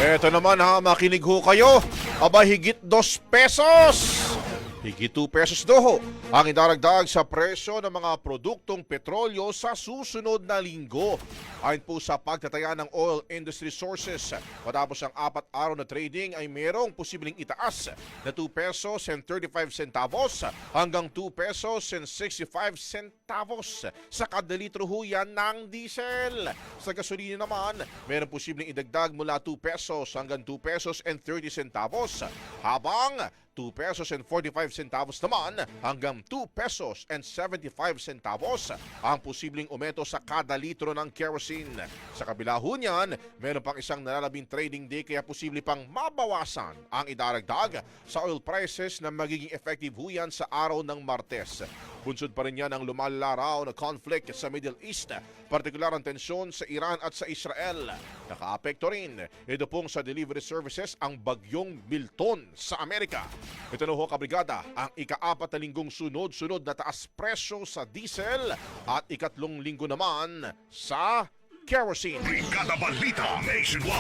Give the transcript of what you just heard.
Eto naman ha, makinig ho kayo. Aba, higit 2 pesos. Higit 2 pesos doho ang idaragdag sa presyo ng mga produktong petrolyo sa susunod na linggo. Ayon po sa pagtataya ng Oil Industry Sources, matapos ang 4 araw na trading ay mayroong posibleng itaas na 2 pesos and 35 centavos hanggang 2 pesos and 65 centavos sa kada litro ho yan ng diesel. Sa gasolina naman, mayroong posibleng idagdag mula 2 pesos hanggang 2 pesos and 30 centavos, habang 2 pesos and 45 centavos naman hanggang 2 pesos and 75 centavos ang posibleng umento sa kada litro ng kerosene. Sa kabila ho niyan, meron pang isang nalalabing trading day kaya posible pang mabawasan ang idaragdag sa oil prices na magiging effective ho yan sa araw ng Martes. Bunsod pa rin yan ang lumalaraw na conflict sa Middle East, partikular ang tensyon sa Iran at sa Israel. Nakaapekto rin ito pong sa delivery services ang bagyong Milton sa Amerika. Ito na ho, kabrigada, ang ika-4 na linggong sunod-sunod na taas presyo sa diesel at ikatlong linggo naman sa kerosene. Brigada Balita Nationwide.